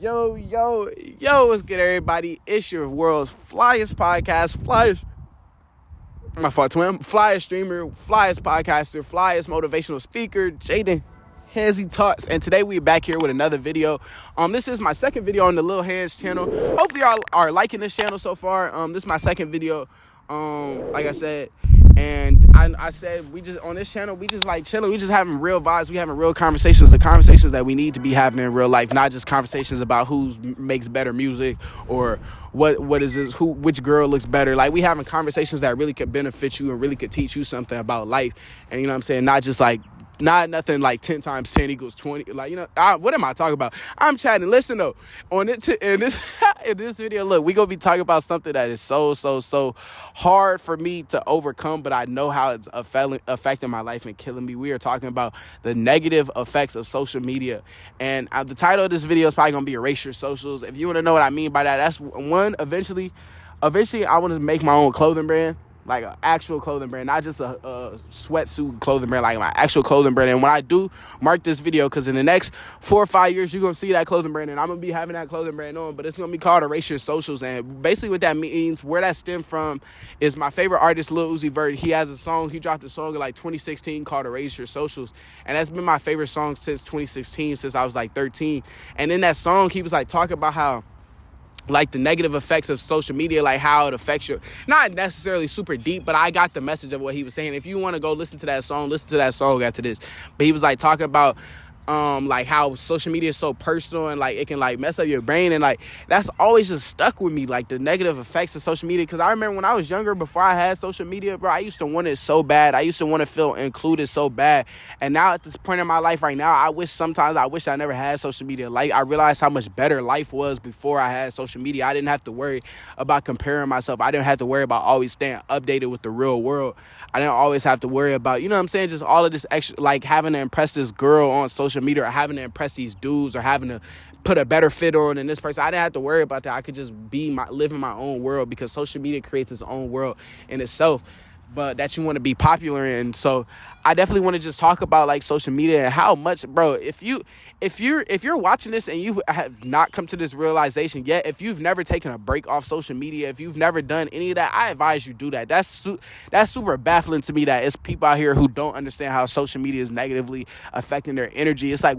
Yo, what's good, everybody? It's your world's flyest podcast, flyest streamer, flyest podcaster, flyest motivational speaker, Jaden Hezzy Talks. And today we're back here with another video. This is my second video on the Lil Hands channel. Hopefully y'all are liking this channel so far. This is my second video, like I said. And I said, we just, on this channel, we just like chilling. We just having real vibes. We having real conversations, the conversations that we need to be having in real life, not just conversations about who makes better music or what is this, which girl looks better. Like, we having conversations that really could benefit you and really could teach you something about life. And you know what I'm saying? Not just like, not nothing like 10 times 10 equals 20. Like, you know, what am I talking about? I'm chatting. Listen, though, in this video, look, we going to be talking about something that is so hard for me to overcome, but I know how it's affecting my life and killing me. We are talking about the negative effects of social media. And the title of this video is probably going to be Erase Your Socials. If you want to know what I mean by that, that's one. Eventually, I want to make my own clothing brand. Like an actual clothing brand, not just a sweatsuit clothing brand, like my actual clothing brand. And when I do, mark this video, because in the next 4 or 5 years, you're going to see that clothing brand, and I'm going to be having that clothing brand on, but it's going to be called Erase Your Socials. And basically what that means, where that stemmed from, is my favorite artist, Lil Uzi Vert. He has a song, he dropped a song in like 2016 called Erase Your Socials. And that's been my favorite song since 2016, since I was like 13. And in that song, he was like talking about how, like, the negative effects of social media, like how it affects you. Not necessarily super deep, but I got the message of what he was saying. If you want to go listen to that song after this. But he was like talking about like how social media is so personal and like it can like mess up your brain, and like that's always just stuck with me, like the negative effects of social media. Because I remember when I was younger, before I had social media, bro, I used to want it so bad. I used to want to feel included so bad. And now at this point in my life right now, I wish I never had social media. Like, I realized how much better life was before I had social media. I didn't have to worry about comparing myself. I didn't have to worry about always staying updated with the real world. I didn't always have to worry about, you know what I'm saying, just all of this extra, like having to impress this girl on social media, or having to impress these dudes, or having to put a better fit on than this person. I didn't have to worry about that. I could just live in my own world, because social media creates its own world in itself, but that you want to be popular in. So I definitely want to just talk about like social media and how much, bro, if you're watching this and you have not come to this realization yet, if you've never taken a break off social media, if you've never done any of that, I advise you do that. That's super baffling to me, that it's people out here who don't understand how social media is negatively affecting their energy. It's like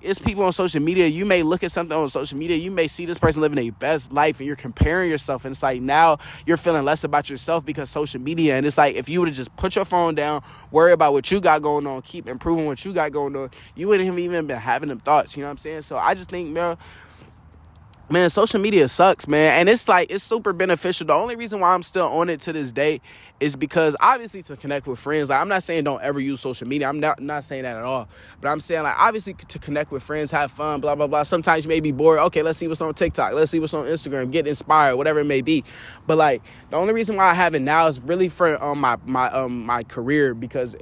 it's people on social media. You may look at something on social media, you may see this person living their best life, and you're comparing yourself, and it's like now you're feeling less about yourself because social media. And it's like, if you would have just put your phone down, worry about what you got going on, keep improving what you got going on, you wouldn't have even been having them thoughts. You know what I'm saying? So I just think, man, social media sucks, man. And it's like, it's super beneficial. The only reason why I'm still on it to this day is because, obviously, to connect with friends. Like, I'm not saying don't ever use social media. I'm not saying that at all. But I'm saying, like, obviously, to connect with friends, have fun, blah, blah, blah. Sometimes you may be bored. Okay, let's see what's on TikTok. Let's see what's on Instagram. Get inspired, whatever it may be. But, like, the only reason why I have it now is really for my career, because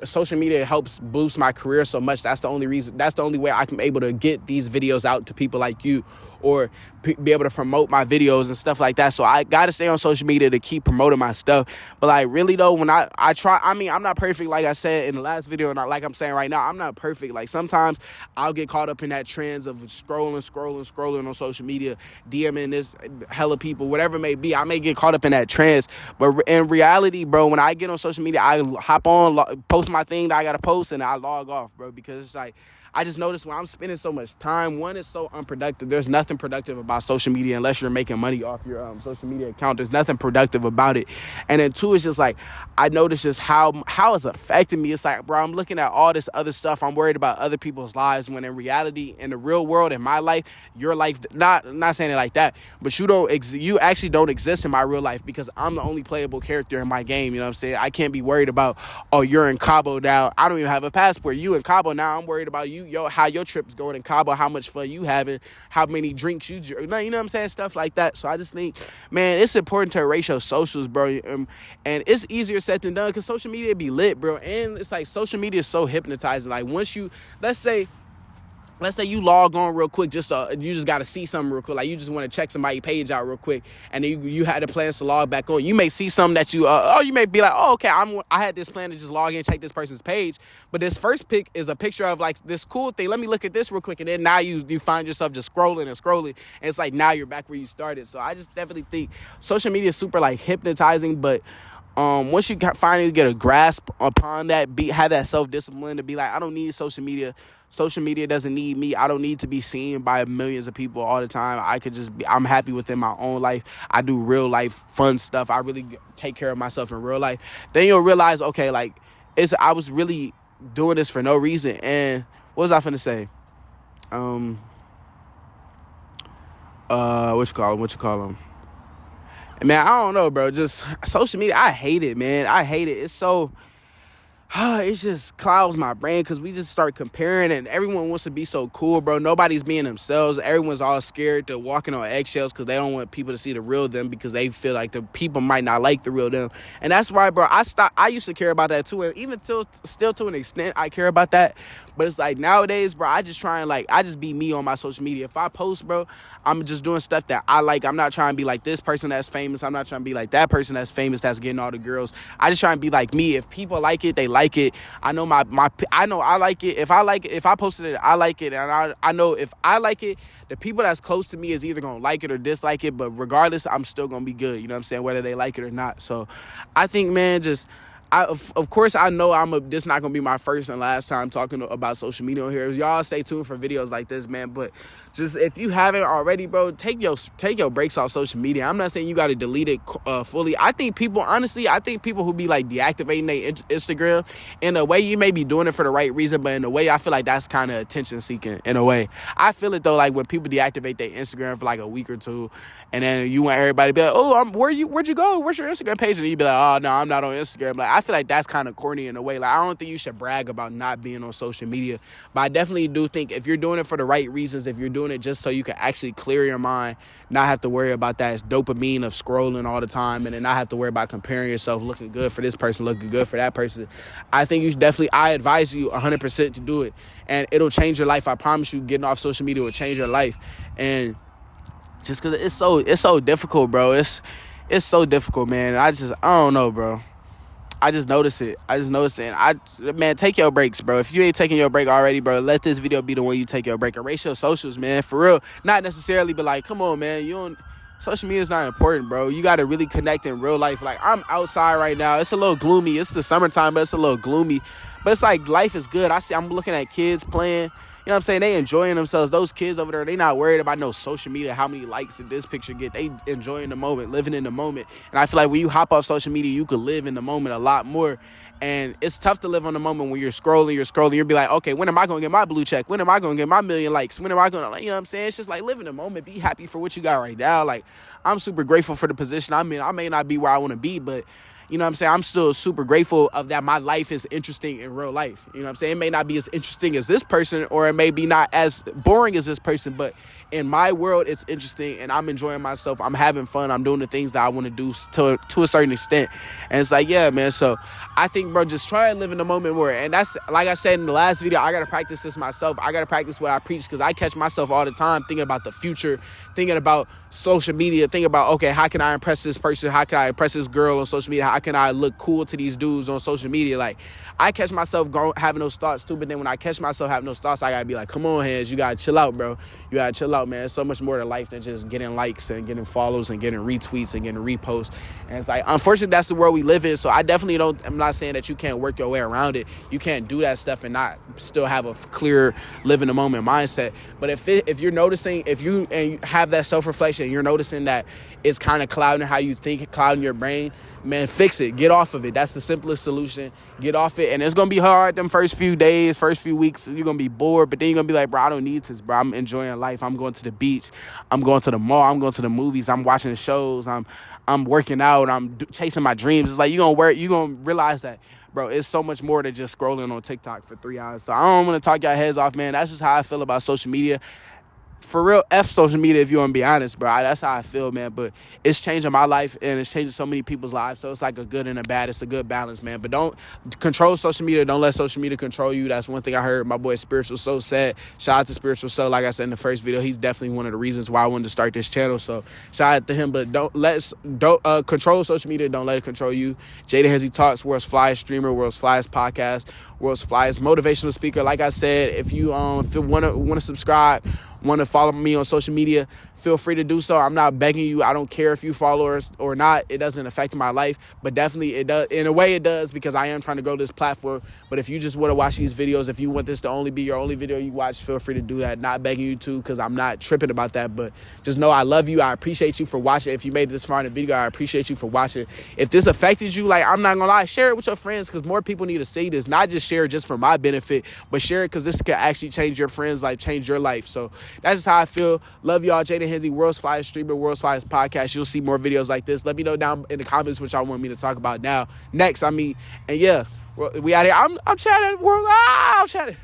social media helps boost my career so much. That's the only reason. That's the only way I'm able to get these videos out to people like you, or be able to promote my videos and stuff like that. So I got to stay on social media to keep promoting my stuff. But like, really though, when I try, I mean, I'm not perfect. Like I said in the last video, and like I'm saying right now, I'm not perfect. Like, sometimes I'll get caught up in that trends of scrolling on social media, DMing this hella people, whatever it may be. I may get caught up in that trends. But in reality, bro, when I get on social media, I hop on, post my thing that I got to post, and I log off, bro, because it's like, I just noticed when I'm spending so much time, one, is so unproductive. There's nothing productive about social media unless you're making money off your social media account. There's nothing productive about it. And then two, is just like, I noticed just how it's affecting me. It's like, bro, I'm looking at all this other stuff. I'm worried about other people's lives, when in reality, in the real world, in my life, your life, not saying it like that, but you actually don't exist in my real life, because I'm the only playable character in my game. You know what I'm saying? I can't be worried about, oh, you're in Cabo now. I don't even have a passport. You in Cabo now. I'm worried about you. How your trip's going in Cabo, how much fun you having, how many drinks you know what I'm saying, stuff like that. So I just think, man, it's important to erase your socials, bro, and it's easier said than done, because social media be lit, bro, and it's like social media is so hypnotizing. Like, once you, let's say let's say you log on real quick, you just got to see something real quick. Like, you just want to check somebody's page out real quick, and then you had the plans to log back on. You may see something that you may be like, oh, okay, I had this plan to just log in and check this person's page. But this first pic is a picture of, like, this cool thing. Let me look at this real quick. And then now you find yourself just scrolling and scrolling. And it's like, now you're back where you started. So I just definitely think social media is super, like, hypnotizing. But once you finally get a grasp upon that, have that self-discipline to be like, I don't need social media. Social media doesn't need me. I don't need to be seen by millions of people all the time. I could just I'm happy within my own life. I do real life fun stuff. I really take care of myself in real life. Then you'll realize, okay, like, I was really doing this for no reason. And what was I finna say? What you call them? Man, I don't know, bro. Just social media, I hate it, man. I hate it. It's so... it just clouds my brain because we just start comparing, and everyone wants to be so cool, bro. Nobody's being themselves. Everyone's all scared to walking on eggshells because they don't want people to see the real them, because they feel like the people might not like the real them. And that's why, bro, I used to care about that too, and even still to an extent I care about that. But it's like nowadays, bro, I just be me on my social media. If I post, bro, I'm just doing stuff that I like. I'm not trying to be like this person that's famous. I'm not trying to be like that person that's famous that's getting all the girls. I just try and be like me. If people like it, they like it. I know I know I like it. If I posted it, I like it. And I know if I like it, the people that's close to me is either going to like it or dislike it. But regardless, I'm still going to be good. You know what I'm saying? Whether they like it or not. So I think, man, of course, I know this not going to be my first and last time talking about social media on here. Y'all stay tuned for videos like this, man. But just, if you haven't already, bro, take your breaks off social media. I'm not saying you got to delete it fully. I think people who be like deactivating their Instagram, in a way, you may be doing it for the right reason, but in a way, I feel like that's kind of attention seeking in a way. I feel it though, like when people deactivate their Instagram for like a week or two, and then you want everybody to be like, oh, where'd you go? Where's your Instagram page? And you be like, oh, no, I'm not on Instagram. Like, I feel like that's kind of corny in a way. Like, I don't think you should brag about not being on social media, but I definitely do think if you're doing it for the right reasons, if you're doing it just so you can actually clear your mind, not have to worry about that dopamine of scrolling all the time, and then not have to worry about comparing yourself, looking good for this person, looking good for that person, I think you should I advise you 100% to do it, and it'll change your life. I promise you, getting off social media will change your life. And just because it's so difficult, bro. It's so difficult, man. I don't know, bro. I just notice it. And man, take your breaks, bro. If you ain't taking your break already, bro, let this video be the one you take your break. Erase your socials, man, for real. Not necessarily, but like, come on, man. Social media is not important, bro. You got to really connect in real life. Like, I'm outside right now. It's a little gloomy. It's the summertime, but it's a little gloomy. But it's like, life is good. I'm looking at kids playing. You know what I'm saying? They enjoying themselves. Those kids over there, they not worried about no social media, how many likes did this picture get. They enjoying the moment, living in the moment. And I feel like when you hop off social media, you could live in the moment a lot more. And it's tough to live on the moment when you're scrolling. You'll be like, okay, when am I going to get my blue check? When am I going to get my 1,000,000 likes? When am I going to, you know what I'm saying? It's just like, live in the moment. Be happy for what you got right now. Like, I'm super grateful for the position I'm in. I may not be where I want to be, but you know what I'm saying? I'm still super grateful of that my life is interesting in real life. You know what I'm saying? It may not be as interesting as this person, or it may be not as boring as this person, but in my world, it's interesting, and I'm enjoying myself. I'm having fun. I'm doing the things that I want to do to a certain extent. And it's like, yeah, man. So I think, bro, just try and live in the moment more. And that's, like I said in the last video, I got to practice this myself. I got to practice what I preach, because I catch myself all the time thinking about the future, thinking about social media, thinking about, okay, how can I impress this person? How can I impress this girl on social media? How can I look cool to these dudes on social media? Like, I catch myself having those thoughts too, but then when I catch myself having those thoughts, I gotta be like, come on, hands, you gotta chill out, bro. You gotta chill out, man. There's so much more to life than just getting likes and getting follows and getting retweets and getting reposts. And it's like, unfortunately, that's the world we live in. So I definitely I'm not saying that you can't work your way around it. You can't do that stuff and not still have a clear live in the moment mindset. But if you're noticing, if you have that self-reflection, you're noticing that it's kind of clouding how you think, clouding your brain, man, fix it. Get off of it. That's the simplest solution. Get off it. And it's going to be hard them first few days, first few weeks. You're going to be bored. But then you're going to be like, bro, I don't need this, bro. I'm enjoying life. I'm going to the beach. I'm going to the mall. I'm going to the movies. I'm watching shows. I'm working out. I'm chasing my dreams. It's like you're going to realize that, bro, it's so much more than just scrolling on TikTok for 3 hours. So I don't want to talk your heads off, man. That's just how I feel about social media. for real, F social media, if you want to be honest, bro. That's how I feel, man. But it's changing my life, and it's changing so many people's lives. So it's like a good and a bad. It's a good balance, man. But don't control social media. Don't let social media control you. That's one thing I heard my boy Spiritual Soul said. Shout out to Spiritual Soul. Like I said in the first video, he's definitely one of the reasons why I wanted to start this channel. So shout out to him. But don't control social media. Don't let it control you. Jaden Hezzy Talks, world's flyest streamer, world's flyest podcast, world's flyest motivational speaker. Like I said, if you want to subscribe, want to follow me on social media, feel free to do so. I'm not begging you. I don't care if you follow us or not. It doesn't affect my life, but definitely it does. In a way it does, because I am trying to grow this platform. But if you just want to watch these videos, if you want this to only be your only video you watch, feel free to do that. Not begging you to, because I'm not tripping about that. But just know I love you. I appreciate you for watching. If you made it this far in the video, I appreciate you for watching. If this affected you, like, I'm not gonna lie, share it with your friends, because more people need to see this. Not just share it just for my benefit, but share it because this can actually change your friends' life, change your life. So that's just how I feel. Love y'all. Jaden Hezzy, world's flyest streamer, world's flyest podcast. You'll see more videos like this. Let me know down in the comments what y'all want me to talk about next. And yeah, we out here. I'm chatting. I'm chatting.